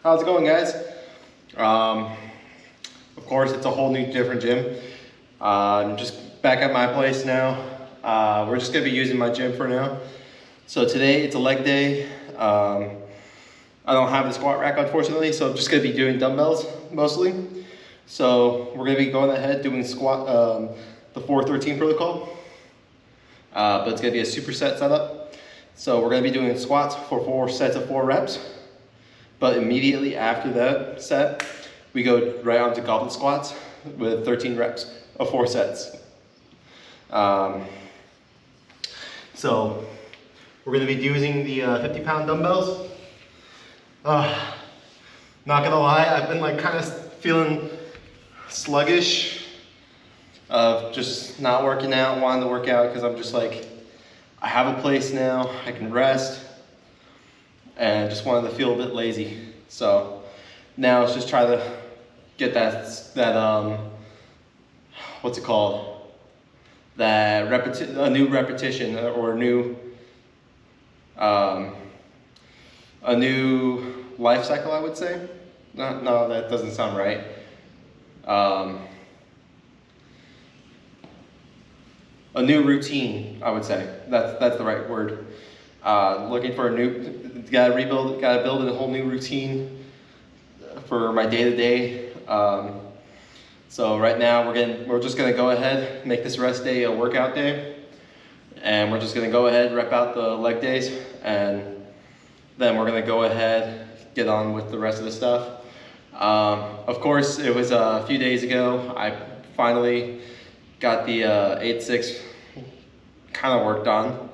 How's it going, guys? Of course, it's a whole new different gym. I'm just back at my place now. We're just gonna be using my gym for now. So today it's a leg day. I don't have the squat rack, unfortunately, so I'm just gonna be doing dumbbells mostly. So we're gonna be going ahead doing squat, the 4-13 protocol. But it's gonna be a superset setup. So we're gonna be doing squats for 4 sets of 4 reps. But immediately after that set, we go right on to goblet squats with 13 reps of 4 sets. So we're gonna be using the 50-pound dumbbells. Not gonna lie, I've been like kind of feeling sluggish of just not working out, wanting to work out, because I'm just like, I have a place now, I can rest, and just wanted to feel a bit lazy. So now let's just try to get that what's it called? A new repetition or a new life cycle, I would say. No, that doesn't sound right. A new routine, I would say. That's the right word. Looking for a new, gotta build a whole new routine for my day-to-day. So right now we're just gonna go ahead, make this rest day a workout day, and we're just gonna go ahead, rep out the leg days, and then we're gonna go ahead, get on with the rest of the stuff. Of course, it was a few days ago, I finally got the 8-6 kind of worked on.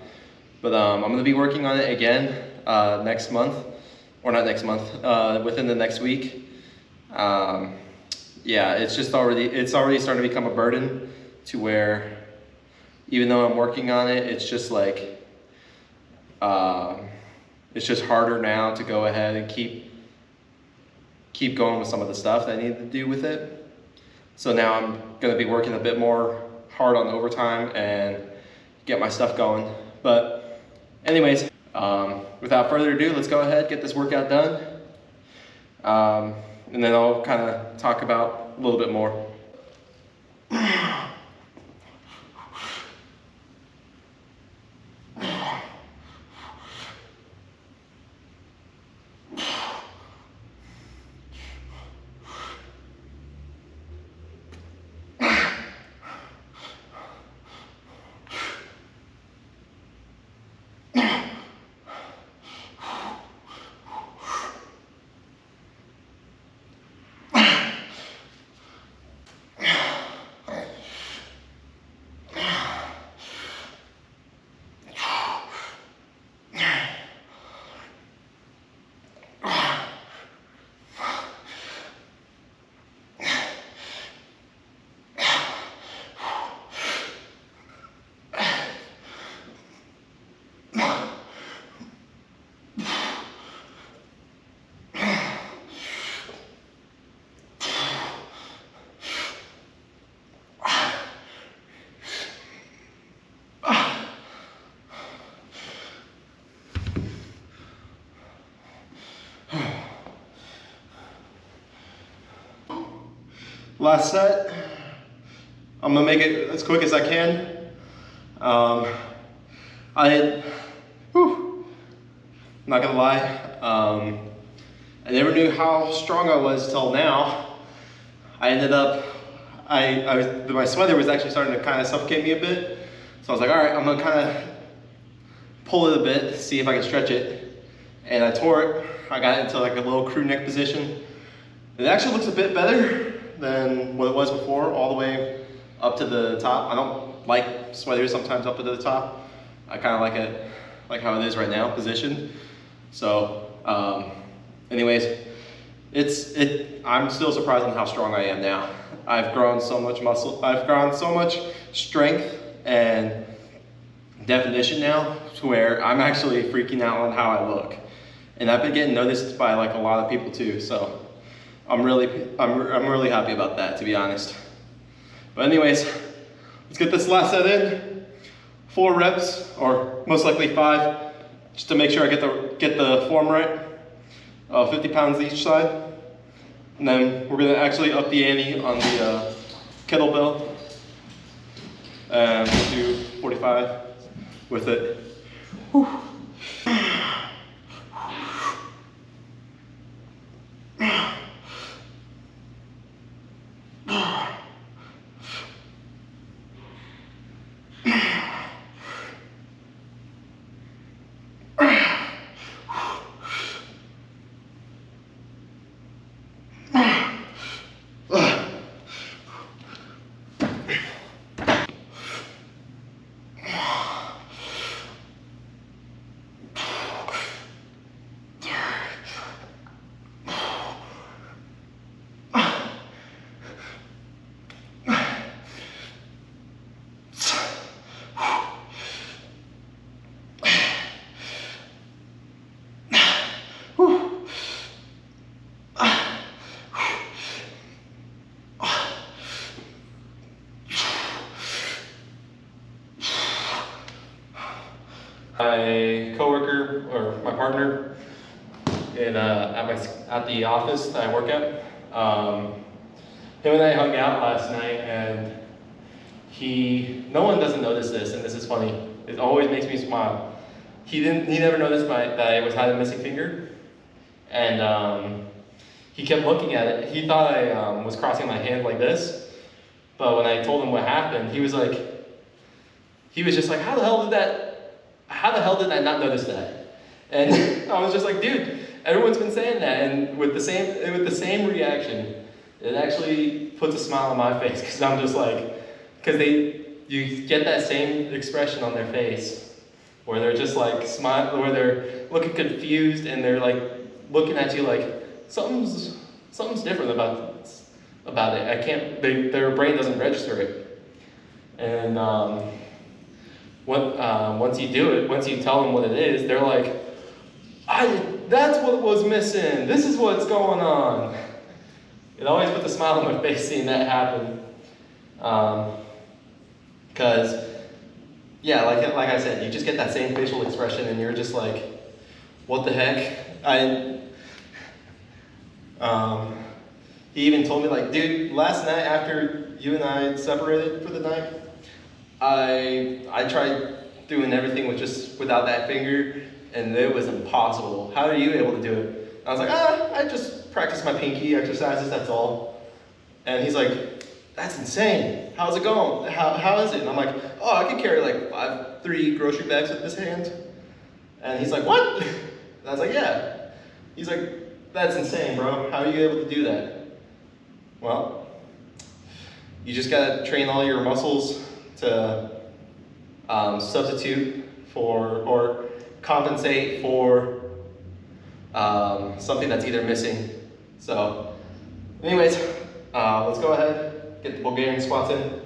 But I'm going to be working on it again next month, or not next month, within the next week. Yeah, it's already starting to become a burden to where even though I'm working on it, it's just like, it's just harder now to go ahead and keep going with some of the stuff that I need to do with it. So now I'm going to be working a bit more hard on overtime and get my stuff going. But anyways, without further ado, let's go ahead, get this workout done. And then I'll kind of talk about a little bit more. Last set. I'm gonna make it as quick as I can. Not gonna lie, I never knew how strong I was till now. I ended up, my sweater was actually starting to kind of suffocate me a bit. So I was like, all right, I'm gonna kind of pull it a bit, see if I can stretch it. And I tore it. I got it into like a little crew neck position. It actually looks a bit better than what it was before, all the way up to the top. I don't like sweaters sometimes up to the top. I kind of like it, like how it is right now, positioned. So, anyways, I'm still surprised on how strong I am now. I've grown so much muscle, I've grown so much strength and definition now to where I'm actually freaking out on how I look. And I've been getting noticed by like a lot of people too, so I'm really happy about that, to be honest. But anyways, let's get this last set in. 4 reps, or most likely 5, just to make sure I get the form right. 50 pounds each side. And then we're gonna actually up the ante on the kettlebell. And we'll do 45 with it. Whew. My coworker or my partner at the office that I work at, him and I hung out last night, and no one doesn't notice this, and this is funny. It always makes me smile. He never noticed that I had a missing finger, and he kept looking at it. He thought I was crossing my hand like this, but when I told him what happened, he was just like, how the hell did I not notice that? And I was just like, dude, everyone's been saying that, and with the same reaction, it actually puts a smile on my face, because I'm just like, you get that same expression on their face, where they're just like where they're looking confused, and they're like looking at you like something's different about it. Their brain doesn't register it, and once you do it, once you tell them what it is, they're like, that's what was missing. This is what's going on. It always puts a smile on my face seeing that happen. Because, yeah, like I said, you just get that same facial expression, and you're just like, what the heck? He even told me, like, dude, last night after you and I separated for the night, I tried doing everything without that finger, and it was impossible. How are you able to do it? I was like, I just practice my pinky exercises, that's all. And he's like, that's insane. How's it going? How is it? And I'm like, oh, I can carry like 3 grocery bags with this hand. And he's like, what? And I was like, yeah. He's like, that's insane, bro. How are you able to do that? Well, you just gotta train all your muscles to substitute for or compensate for something that's either missing. So, anyways, let's go ahead, get the Bulgarian squats in.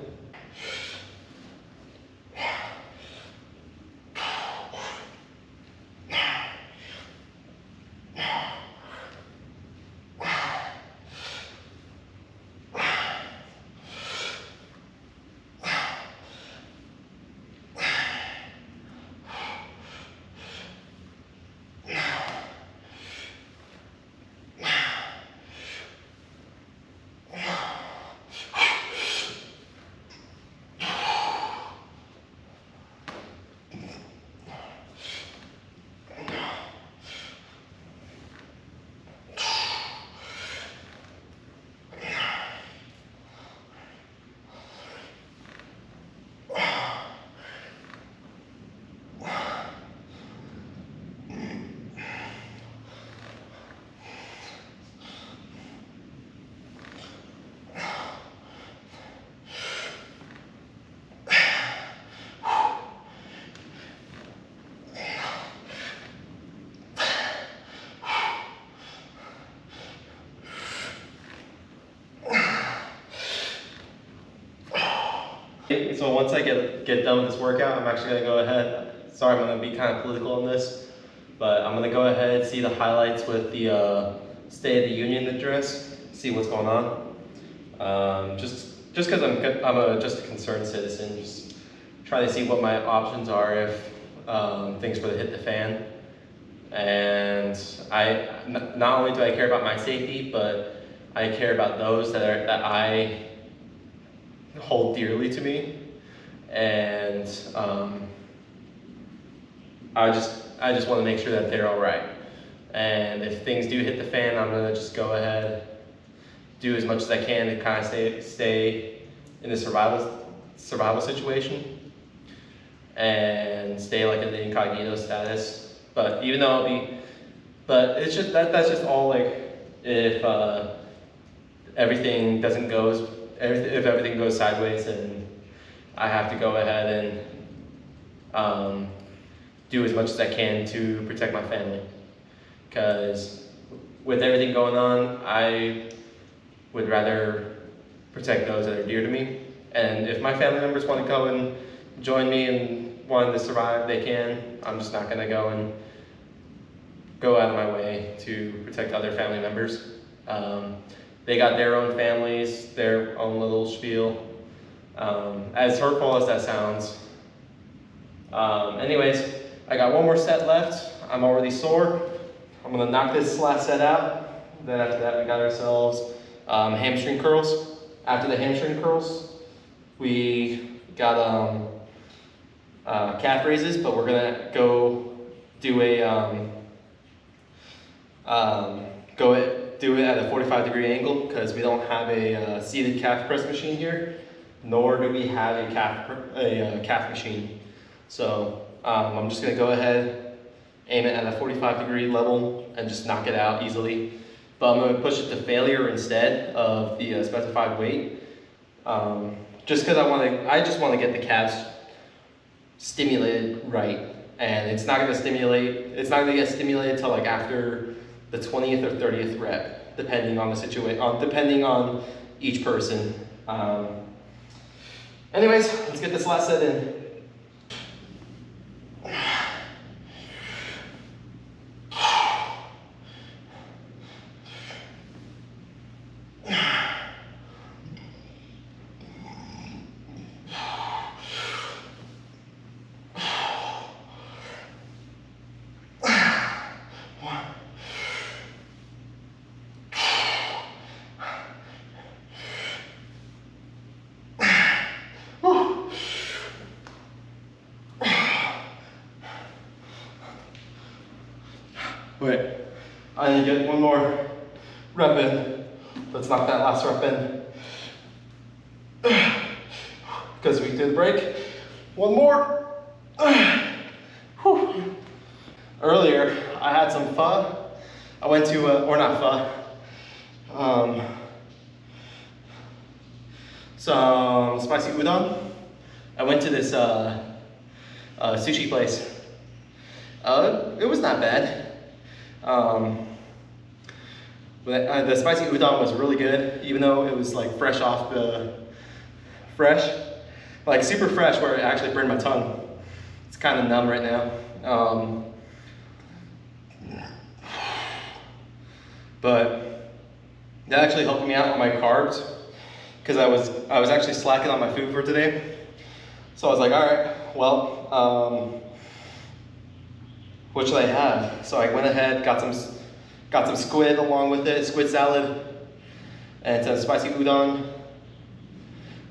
So once I get done with this workout, I'm actually gonna go ahead. Sorry, I'm gonna be kind of political on this, but I'm gonna go ahead and see the highlights with the State of the Union address, see what's going on. Just because I'm just a concerned citizen, just try to see what my options are if things were to hit the fan. And not only do I care about my safety, but I care about those that I hold dearly to me. And I just want to make sure that they're all right. And if things do hit the fan, I'm gonna just go ahead, do as much as I can to kind of stay in the survival situation, and stay like in the incognito status. But even though but it's just that's just all like if everything goes sideways, and I have to go ahead and do as much as I can to protect my family. Because with everything going on, I would rather protect those that are dear to me. And if my family members want to go and join me and want to survive, they can. I'm just not going to go out of my way to protect other family members. They got their own families, their own little spiel. As hurtful as that sounds. Anyways, I got one more set left. I'm already sore. I'm gonna knock this last set out. Then after that, we got ourselves hamstring curls. After the hamstring curls, we got calf raises, but we're gonna go do do it at a 45-degree angle because we don't have a seated calf press machine here, nor do we have a calf machine. So I'm just gonna go ahead, aim it at a 45-degree level, and just knock it out easily. But I'm going to push it to failure instead of the specified weight, just because I just want to get the calves stimulated right, and it's not going to get stimulated till like after the 20th or 30th rep, depending on the situation, depending on each person. Anyways, let's get this last set in. Wait, I need to get one more rep in. Let's knock that last rep in. Because we did break. One more. Earlier, I had some pho. I went to, or not pho, some spicy udon. I went to this sushi place. It was not bad. But the spicy udon was really good, even though it was like fresh, like super fresh, where it actually burned my tongue. It's kind of numb right now. But that actually helped me out with my carbs, because I was actually slacking on my food for today. So I was like, all right, well, what should I have? So I went ahead, got some squid along with it, squid salad, and some spicy udon.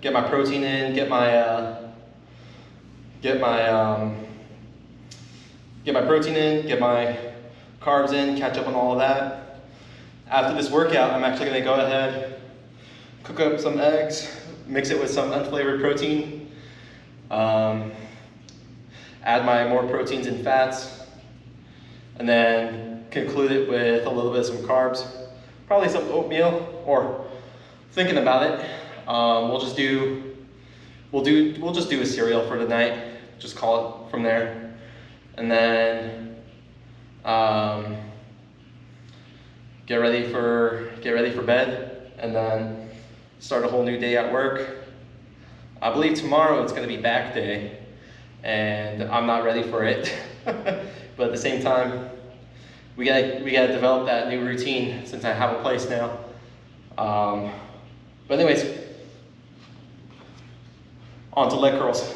Get my protein in, get my protein in, get my carbs in, catch up on all of that. After this workout, I'm actually gonna go ahead, cook up some eggs, mix it with some unflavored protein, add my more proteins and fats, and then conclude it with a little bit of some carbs, probably some oatmeal, or thinking about it, we'll just do a cereal for the night, just call it from there, and then get ready for bed, and then start a whole new day at work. I believe tomorrow it's going to be back day, and I'm not ready for it. But at the same time, we gotta develop that new routine since I have a place now. But anyways, on to leg curls.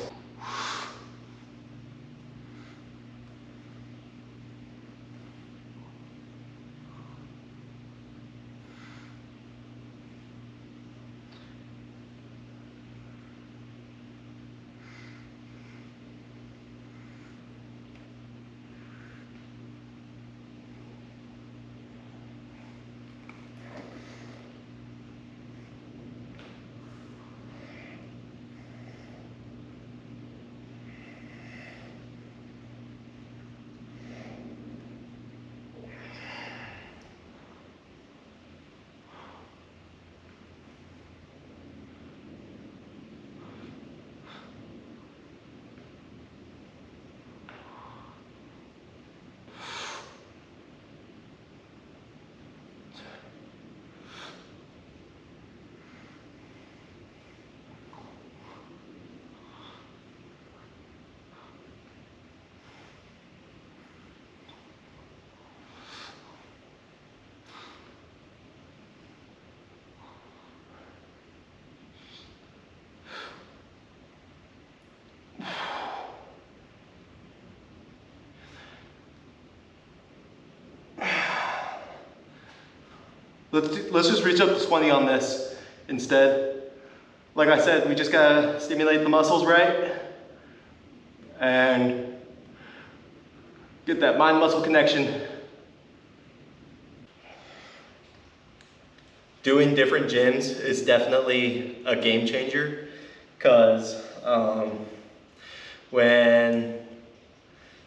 Let's just reach up to 20 on this instead. Like I said, we just gotta stimulate the muscles right and get that mind-muscle connection. Doing different gyms is definitely a game changer, because when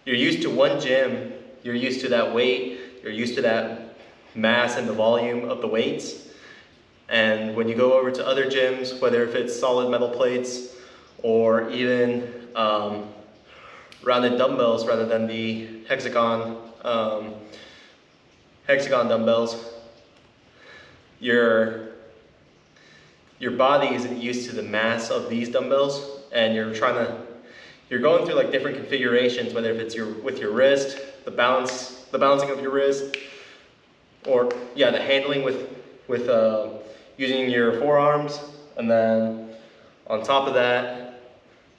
you're used to one gym, you're used to that weight, you're used to that mass and the volume of the weights. And when you go over to other gyms, whether if it's solid metal plates or even rounded dumbbells rather than the hexagon dumbbells, your body isn't used to the mass of these dumbbells, and you're going through like different configurations, whether if it's with your wrist, the balancing of your wrist, or the handling with using your forearms, and then on top of that,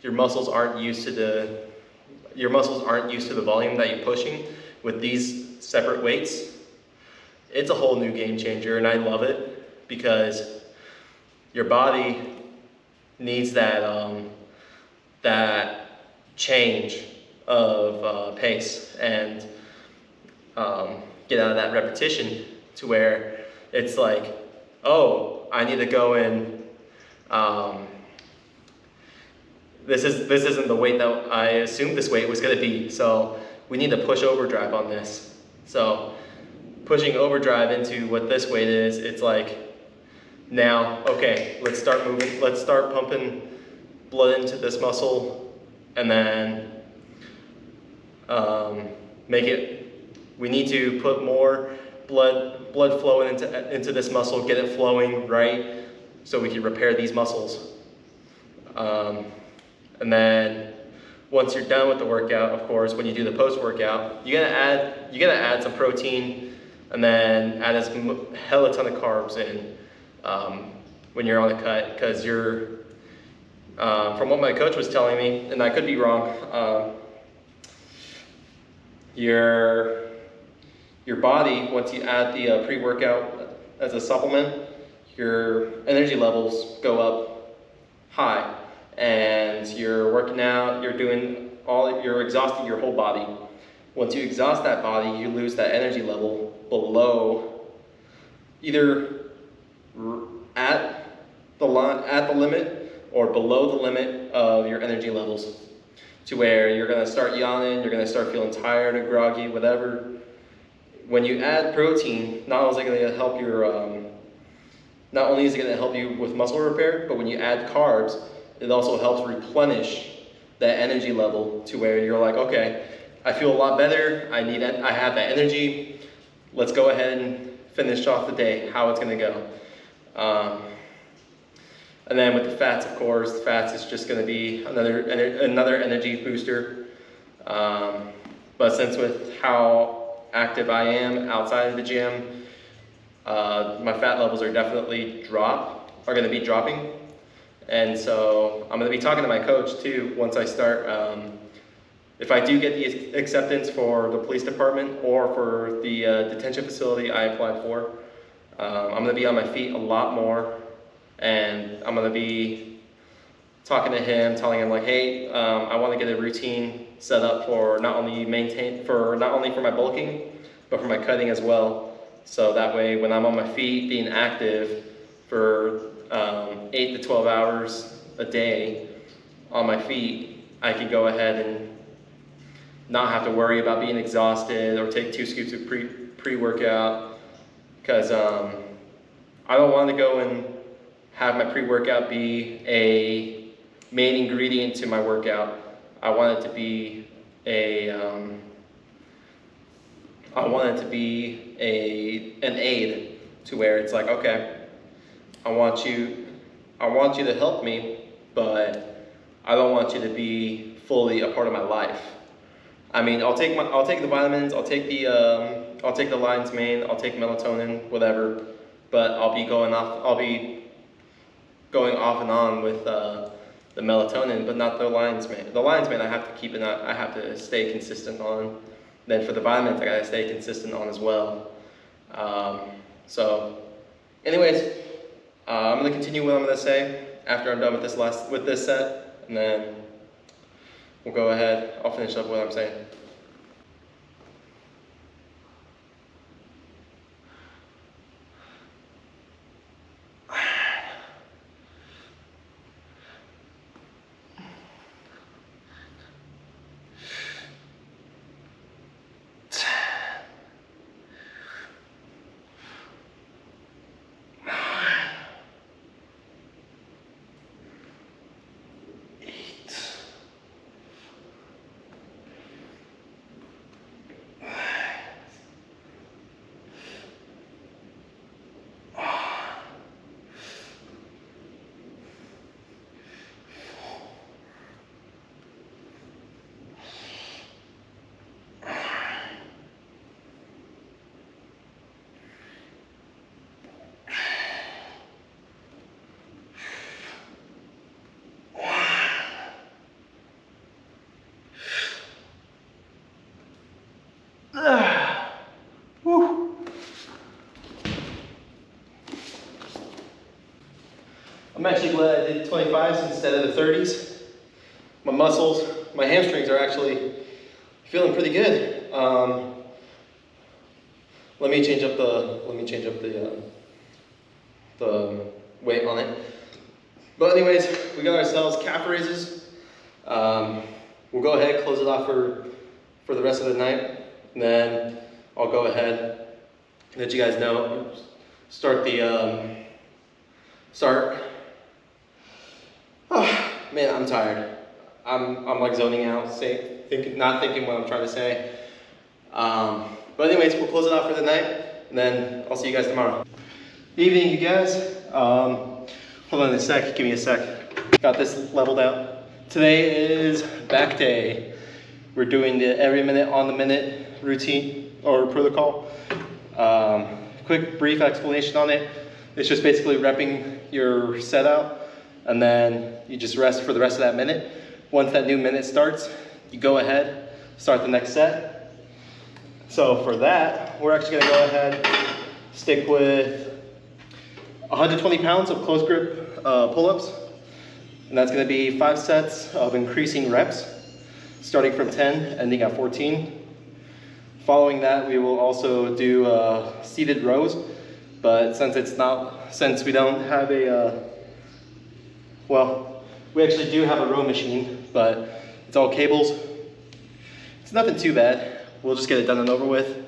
your muscles aren't used to the volume that you're pushing with these separate weights. It's a whole new game changer, and I love it because your body needs that change of pace and get out of that repetition to where it's like, oh, I need to go and this isn't the weight that I assumed this weight was going to be, so we need to push overdrive on this. So pushing overdrive into what this weight is, it's like, now, okay, let's start moving, let's start pumping blood into this muscle, and then we need to put more blood flowing into this muscle, get it flowing right, so we can repair these muscles. And then once you're done with the workout, of course, when you do the post-workout, you gotta add some protein, and then add a hella ton of carbs in when you're on a cut, because from what my coach was telling me, and I could be wrong, your body, once you add the pre-workout as a supplement, your energy levels go up high, and you're working out, you're exhausting your whole body. Once you exhaust that body, you lose that energy level below, either at the limit or below the limit of your energy levels, to where you're gonna start yawning, you're gonna start feeling tired and groggy, whatever. When you add protein, not only is it gonna help you with muscle repair, but when you add carbs, it also helps replenish that energy level to where you're like, okay, I feel a lot better, I have that energy, let's go ahead and finish off the day, how it's gonna go. And then with the fats, of course, the fats is just gonna be another energy booster. But since with how active I am outside of the gym, my fat levels are definitely gonna be dropping. And so I'm gonna be talking to my coach too once I start. If I do get the acceptance for the police department or for the detention facility I applied for, I'm gonna be on my feet a lot more, and I'm gonna be talking to him, telling him like, hey, I wanna get a routine set up for not only for my bulking, but for my cutting as well. So that way when I'm on my feet being active for 8 to 12 hours a day on my feet, I can go ahead and not have to worry about being exhausted or take 2 scoops of pre-workout, because I don't want to go and have my pre-workout be a main ingredient to my workout. I want it to be an aid to where it's like, okay, I want you to help me, but I don't want you to be fully a part of my life. I mean, I'll take the vitamins, I'll take the lion's mane, I'll take melatonin, whatever, but I'll be going off and on with the melatonin, but not the lion's mane. The lion's mane I have to stay consistent on. Then for the vitamins I gotta stay consistent on as well. So Anyways, I'm gonna continue what I'm gonna say after I'm done with this set, and then we'll go ahead. I'll finish up what I'm saying. Whew. I'm actually glad I did 25s instead of the 30s. My muscles, my hamstrings are actually feeling pretty good. Let me change up the weight on it. But anyways, we got ourselves calf raises. We'll go ahead, close it off for the rest of the night, and then I'll go ahead and let you guys know. Oh, man, I'm tired. I'm like zoning out, not thinking what I'm trying to say. But anyways, we'll close it off for the night, and then I'll see you guys tomorrow. Evening, you guys. Hold on a sec. Give me a sec. Got this leveled out. Today is back day. We're doing the every minute on the minute routine or protocol. Quick brief explanation on it. It's just basically repping your set out, and then you just rest for the rest of that minute. Once that new minute starts, you go ahead, start the next set. So for that, we're actually gonna go ahead, stick with 120 pounds of close grip pull-ups. And that's gonna be 5 sets of increasing reps, starting from 10, ending at 14. Following that, we will also do seated rows, but since we don't have we actually do have a row machine, but it's all cables. It's nothing too bad. We'll just get it done and over with.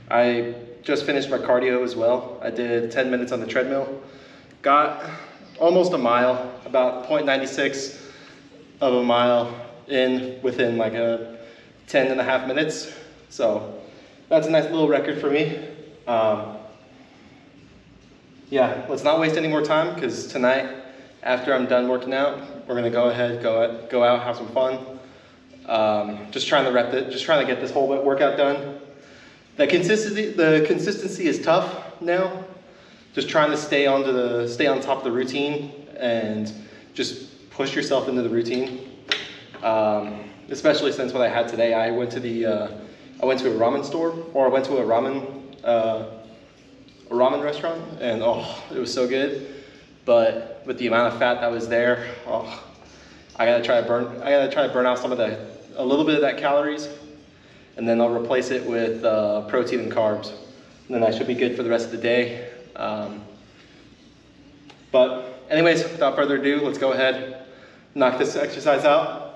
I just finished my cardio as well. I did 10 minutes on the treadmill. Got almost a mile, about 0.96 of a mile within like 10.5 minutes. So that's a nice little record for me. Yeah, let's not waste any more time, because tonight, after I'm done working out, we're gonna go ahead, go out, have some fun. Just trying to get this whole workout done. The consistency is tough now. Just trying to stay on top of the routine and just push yourself into the routine. Especially since what I had today, I went to a ramen store, or I went to a ramen restaurant, and oh, it was so good. But with the amount of fat that was there, oh, I gotta try to burn out a little bit of that calories, and then I'll replace it with protein and carbs. And then I should be good for the rest of the day. But anyways, without further ado, let's go ahead, knock this exercise out.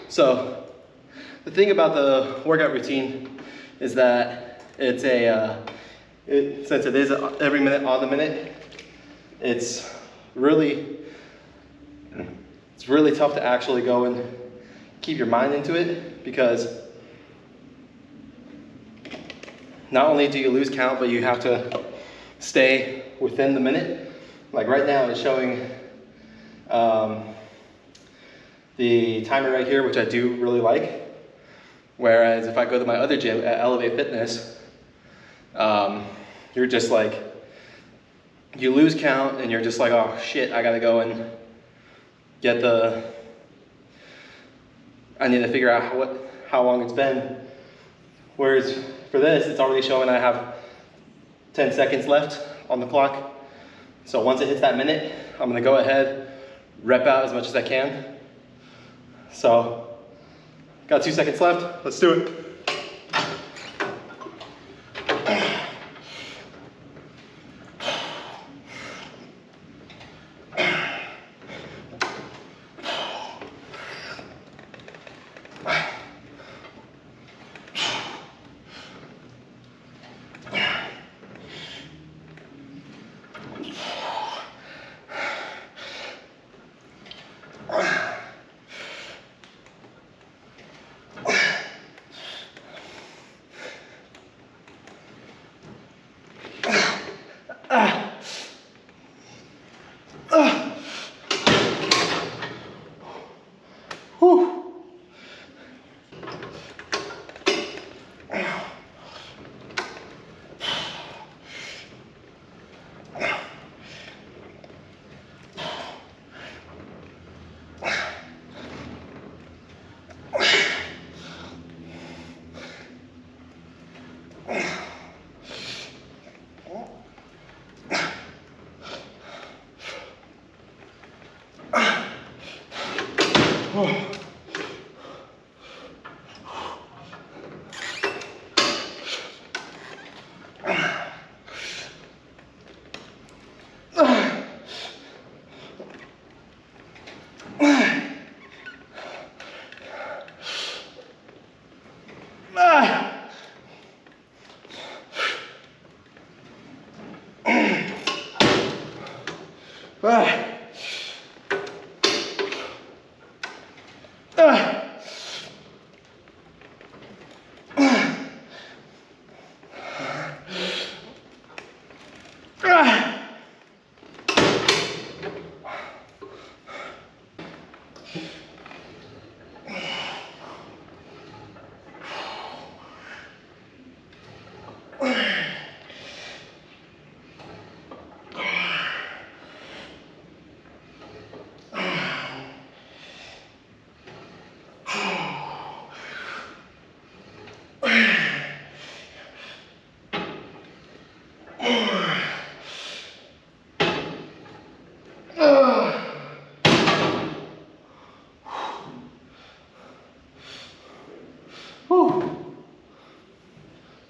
So the thing about the workout routine is that since it is every minute on the minute, it's really tough to actually go and keep your mind into it, because not only do you lose count, but you have to stay within the minute. Like right now, it's showing the timer right here, which I do really like. Whereas if I go to my other gym at Elevate Fitness, you're just like, you lose count and you're just like, oh shit, I gotta go and get I need to figure out how long it's been. Whereas for this, it's already showing I have 10 seconds left on the clock. So once it hits that minute, I'm gonna go ahead, rep out as much as I can. So, got 2 seconds left, let's do it.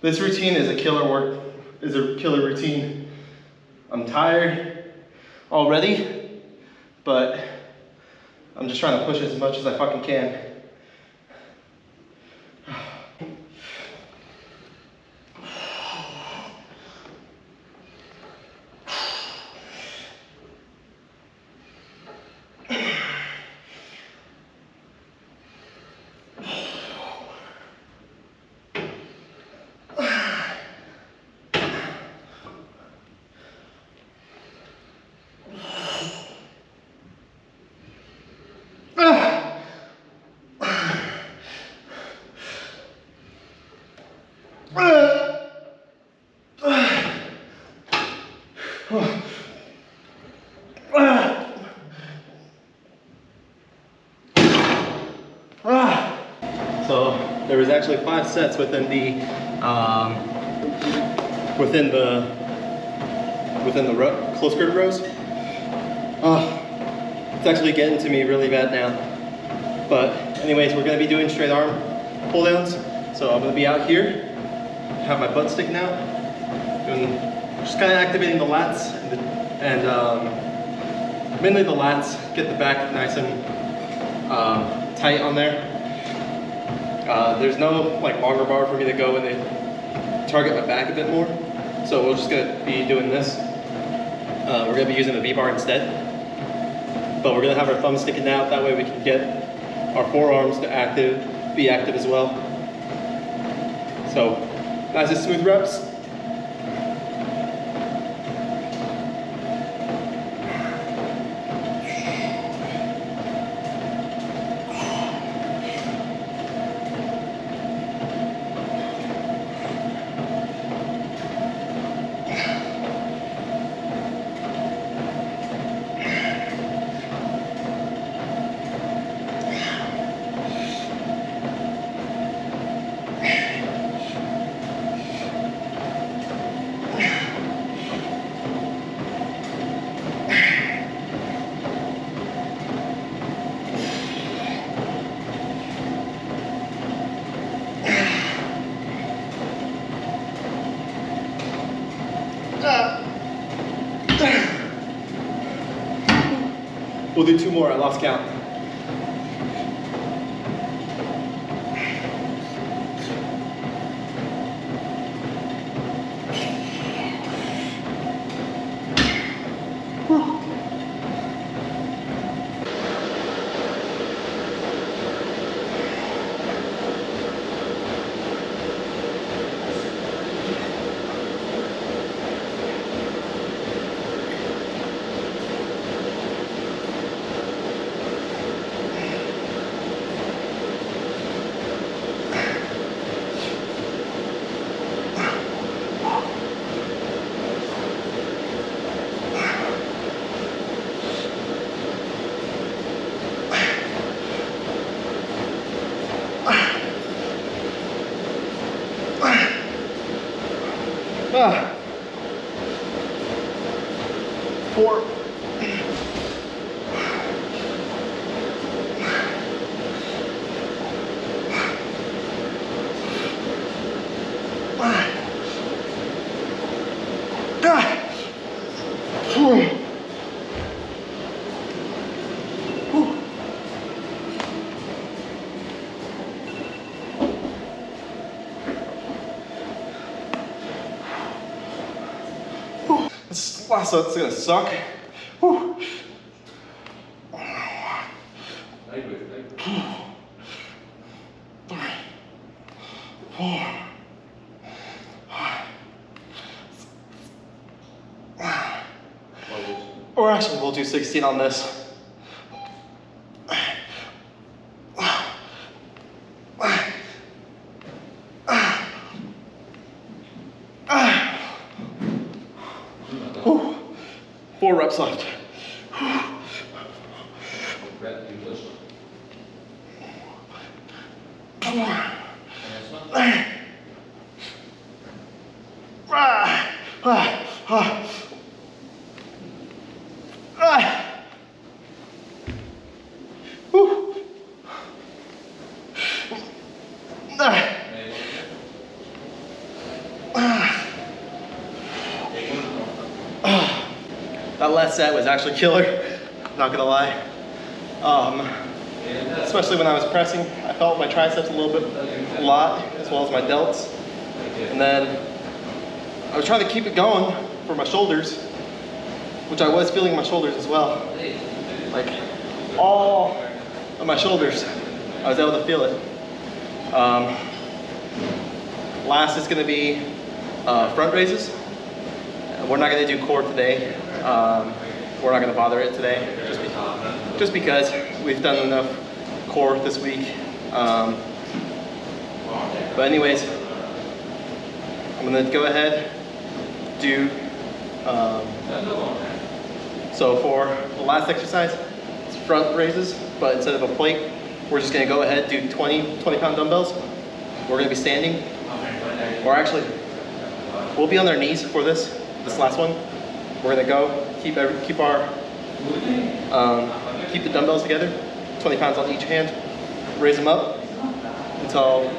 This routine is a killer routine. I'm tired already, but I'm just trying to push as much as I fucking can. So there was actually 5 sets within the close grip rows. It's actually getting to me really bad now. But anyways, we're gonna be doing straight arm pull downs. So I'm gonna be out here, have my butt sticking out, doing just kind of activating the lats and mainly the lats, get the back nice and tight on there. There's no like longer bar for me to go and target my back a bit more. So we're just gonna be doing this. We're gonna be using the V-bar instead. But we're gonna have our thumbs sticking out, that way we can get our forearms to be active as well. So, nice and smooth reps. We'll do 2 more, I lost count. Ah. 4. This last one's gonna suck. Whew. Or actually, we'll do 16 on this. Whew. 4 reps left. That last set was actually killer, not gonna lie. Especially when I was pressing, I felt my triceps a lot, as well as my delts. And then I was trying to keep it going for my shoulders, which I was feeling my shoulders as well. Like all of my shoulders, I was able to feel it. Last is gonna be front raises. We're not gonna do core today. We're not gonna bother it today, just because we've done enough core this week. But anyways, I'm gonna go ahead, do, so for the last exercise, it's front raises, but instead of a plate, we're just gonna go ahead, do 20-pound dumbbells. We're gonna be standing, or actually, we'll be on our knees for this last one. We're gonna go, keep the dumbbells together, 20 pounds on each hand, raise them up until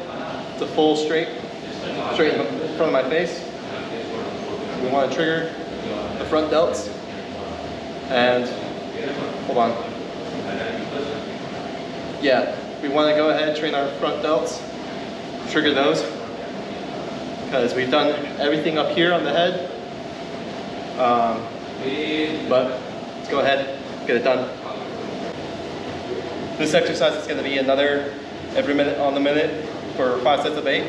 it's a full straight in front of my face. We wanna trigger the front delts, and hold on. Yeah, we wanna go ahead, train our front delts, trigger those, because we've done everything up here on the head. But let's go ahead, get it done. This exercise is going to be another every minute on the minute for 5 sets of 8.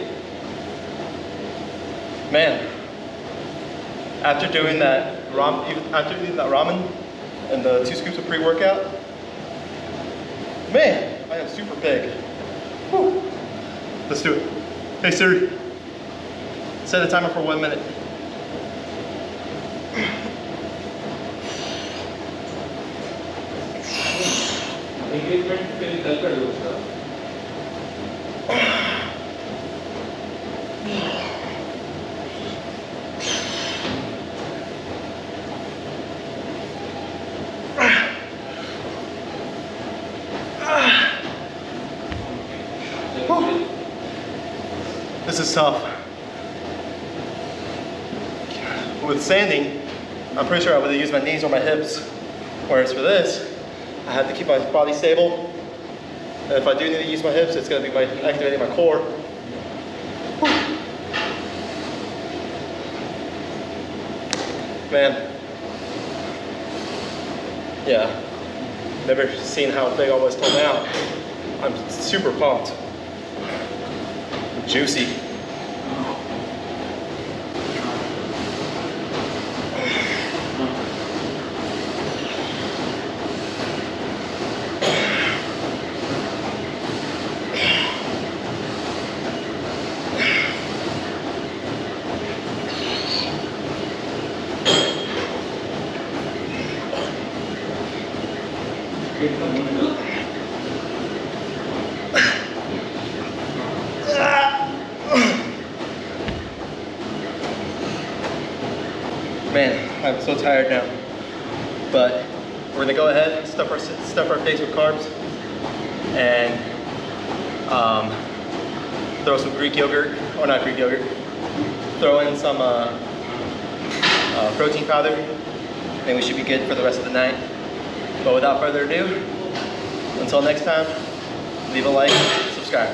Man, after doing that ramen and the 2 scoops of pre-workout, man, I am super big. Whew. Let's do it. Hey Siri, set a timer for 1 minute. This is tough. With standing, I'm pretty sure I would have used my knees or my hips, whereas for this, I have to keep my body stable. And if I do need to use my hips, it's going to be activating my core. Man, yeah, never seen how big I was till now. I'm super pumped. Juicy. Man, I'm so tired now. But we're gonna go ahead, stuff our face with carbs, and throw some Greek yogurt, or not Greek yogurt. Throw in some protein powder, and we should be good for the rest of the night. But without further ado, until next time, leave a like, subscribe.